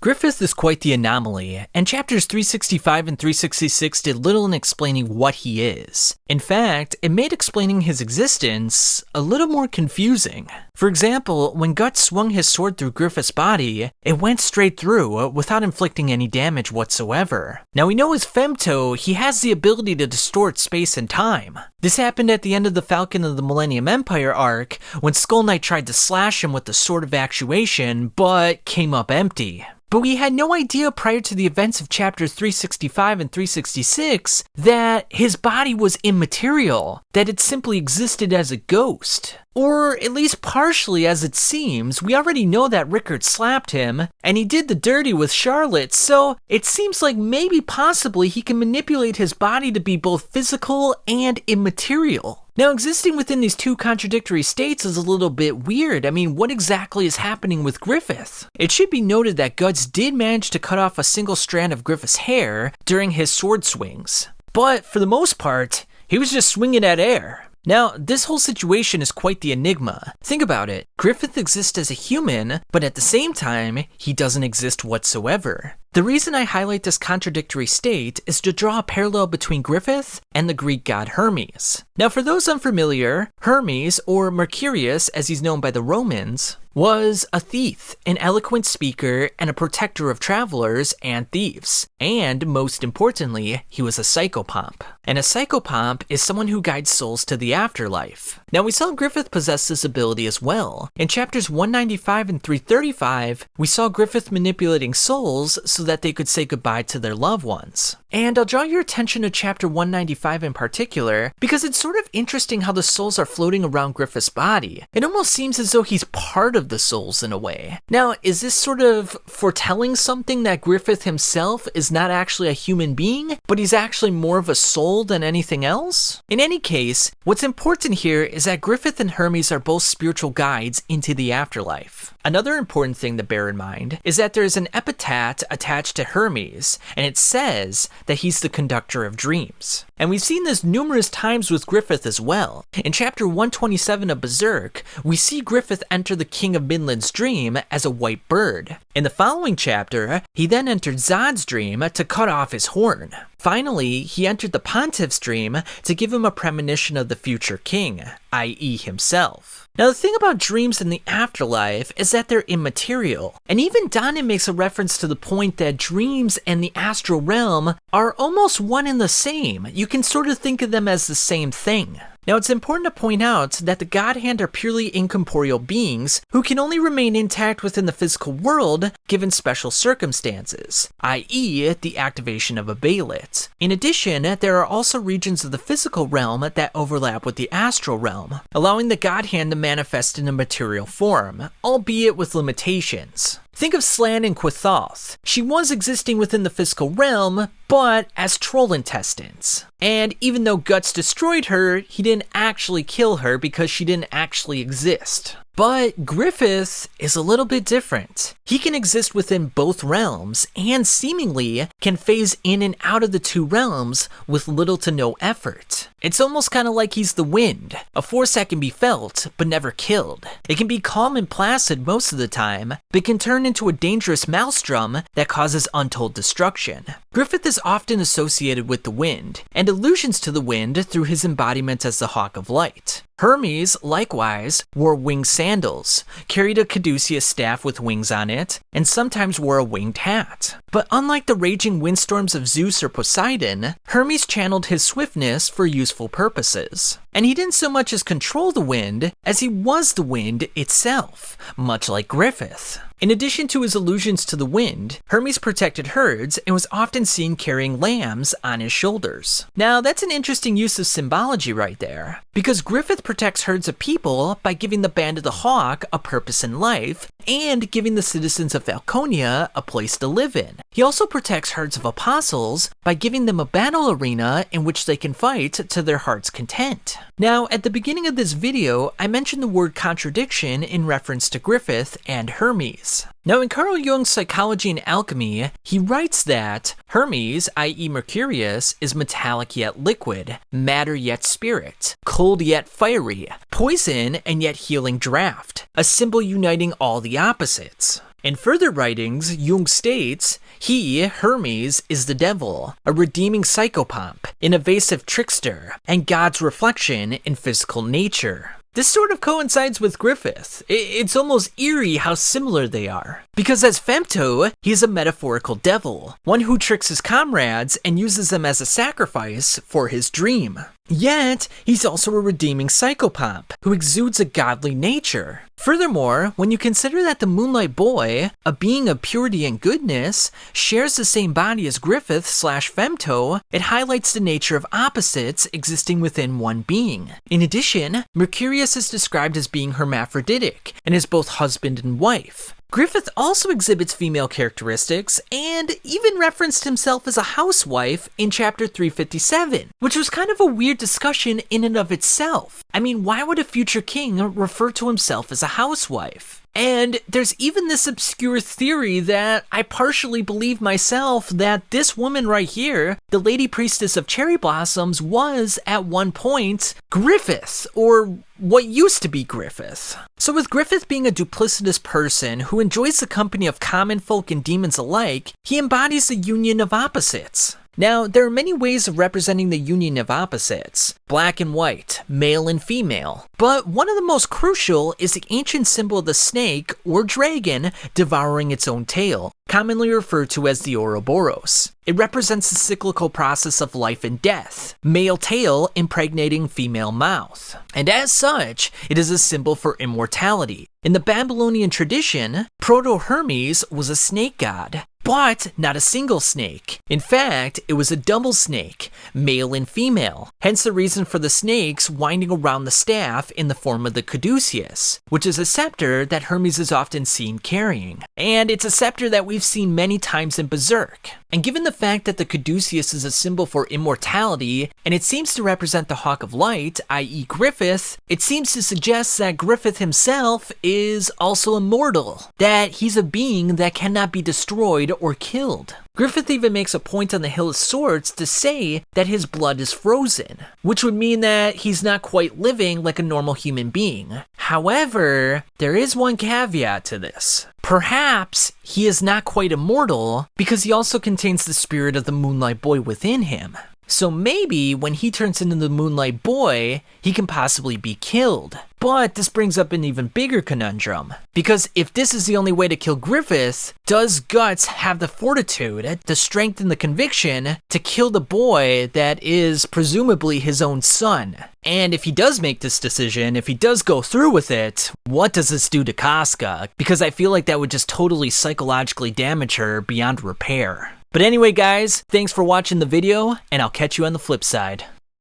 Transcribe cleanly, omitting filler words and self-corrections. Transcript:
Griffith is quite the anomaly, and chapters 365 and 366 did little in explaining what he is. In fact, it made explaining his existence a little more confusing. For example, when Guts swung his sword through Griffith's body, it went straight through without inflicting any damage whatsoever. Now we know as Femto, he has the ability to distort space and time. This happened at the end of the Falcon of the Millennium Empire arc, when Skull Knight tried to slash him with the Sword of Actuation, but came up empty. But we had no idea prior to the events of chapters 365 and 366 that his body was immaterial, that it simply existed as a ghost. Or at least partially as it seems. We already know that Rickard slapped him, and he did the dirty with Charlotte, so it seems like maybe possibly he can manipulate his body to be both physical and immaterial. Now, existing within these two contradictory states is a little bit weird. I mean, what exactly is happening with Griffith? It should be noted that Guts did manage to cut off a single strand of Griffith's hair during his sword swings. But for the most part, he was just swinging at air. Now, this whole situation is quite the enigma. Think about it. Griffith exists as a human, but at the same time, he doesn't exist whatsoever. The reason I highlight this contradictory state is to draw a parallel between Griffith and the Greek god Hermes. Now, for those unfamiliar, Hermes, or Mercurius as he's known by the Romans, was a thief, an eloquent speaker, and a protector of travelers and thieves. And most importantly, he was a psychopomp. And a psychopomp is someone who guides souls to the afterlife. Now, we saw Griffith possess this ability as well. In chapters 195 and 335, we saw Griffith manipulating souls so that they could say goodbye to their loved ones. And I'll draw your attention to chapter 195 in particular, because it's sort of interesting how the souls are floating around Griffith's body. It almost seems as though he's part of the souls in a way. Now, is this sort of foretelling something that Griffith himself is not actually a human being, but he's actually more of a soul than anything else? In any case, what's important here is that Griffith and Hermes are both spiritual guides into the afterlife. Another important thing to bear in mind is that there is an epithet attached to Hermes, and it says that he's the conductor of dreams. And we've seen this numerous times with Griffith as well. In chapter 127 of Berserk, we see Griffith enter the King of Midland's dream as a white bird. In the following chapter, he then entered Zod's dream to cut off his horn. Finally, he entered the Pontiff's dream to give him a premonition of the future king, i.e. himself. Now, the thing about dreams in the afterlife is that they're immaterial. And even Donen makes a reference to the point that dreams and the astral realm are almost one and the same. You can sort of think of them as the same thing. Now, it's important to point out that the God Hand are purely incorporeal beings who can only remain intact within the physical world given special circumstances, i.e. the activation of a Bailet. In addition, there are also regions of the physical realm that overlap with the astral realm, allowing the God Hand to manifest in a material form, albeit with limitations. Think of Slan and Quathoth. She was existing within the physical realm, but as troll intestines. And even though Guts destroyed her, he didn't actually kill her because she didn't actually exist. But Griffith is a little bit different. He can exist within both realms and seemingly can phase in and out of the two realms with little to no effort. It's almost kind of like he's the wind, a force that can be felt but never killed. It can be calm and placid most of the time, but can turn into a dangerous maelstrom that causes untold destruction. Griffith is often associated with the wind, and allusions to the wind through his embodiment as the Hawk of Light. Hermes, likewise, wore winged sandals, carried a caduceus staff with wings on it, and sometimes wore a winged hat. But unlike the raging windstorms of Zeus or Poseidon, Hermes channeled his swiftness for useful purposes. And he didn't so much as control the wind, as he was the wind itself, much like Griffith. In addition to his allusions to the wind, Hermes protected herds and was often seen carrying lambs on his shoulders. Now, that's an interesting use of symbology right there, because Griffith protects herds of people by giving the Band of the Hawk a purpose in life and giving the citizens of Falconia a place to live in. He also protects herds of apostles by giving them a battle arena in which they can fight to their heart's content. Now, at the beginning of this video, I mentioned the word contradiction in reference to Griffith and Hermes. Now, in Carl Jung's Psychology and Alchemy, he writes that Hermes, i.e. Mercurius, is metallic yet liquid, matter yet spirit, cold yet fiery, poison and yet healing draught, a symbol uniting all the opposites. In further writings, Jung states, he, Hermes, is the devil, a redeeming psychopomp, an evasive trickster, and God's reflection in physical nature. This sort of coincides with Griffith. It's almost eerie how similar they are. Because as Femto, he's a metaphorical devil, one who tricks his comrades and uses them as a sacrifice for his dream. Yet, he's also a redeeming psychopomp who exudes a godly nature. Furthermore, when you consider that the Moonlight Boy, a being of purity and goodness, shares the same body as Griffith/Femto, it highlights the nature of opposites existing within one being. In addition, Mercurius is described as being hermaphroditic and is both husband and wife. Griffith also exhibits female characteristics and even referenced himself as a housewife in chapter 357, which was kind of a weird discussion in and of itself. I mean, why would a future king refer to himself as a housewife? And there's even this obscure theory that I partially believe myself that this woman right here, the Lady Priestess of Cherry Blossoms, was at one point Griffith, or what used to be Griffith. So with Griffith being a duplicitous person who enjoys the company of common folk and demons alike, he embodies the union of opposites. Now, there are many ways of representing the union of opposites, black and white, male and female, but one of the most crucial is the ancient symbol of the snake or dragon devouring its own tail, commonly referred to as the Ouroboros. It represents the cyclical process of life and death, male tail impregnating female mouth, and as such, it is a symbol for immortality. In the Babylonian tradition, Proto-Hermes was a snake god, but not a single snake. In fact, it was a double snake, male and female, hence the reason for the snakes winding around the staff in the form of the caduceus, which is a scepter that Hermes is often seen carrying. And it's a scepter that we've seen many times in Berserk. And given the fact that the caduceus is a symbol for immortality, and it seems to represent the Hawk of Light, i.e. Griffith, it seems to suggest that Griffith himself is also immortal, that he's a being that cannot be destroyed or killed. Griffith even makes a point on the Hill of Swords to say that his blood is frozen, which would mean that he's not quite living like a normal human being. However, there is one caveat to this. Perhaps he is not quite immortal because he also contains the spirit of the Moonlight Boy within him. So maybe when he turns into the Moonlight Boy, he can possibly be killed. But this brings up an even bigger conundrum. Because if this is the only way to kill Griffith, does Guts have the fortitude, the strength and the conviction to kill the boy that is presumably his own son? And if he does make this decision, if he does go through with it, what does this do to Casca? Because I feel like that would just totally psychologically damage her beyond repair. But anyway guys, thanks for watching the video, and I'll catch you on the flip side.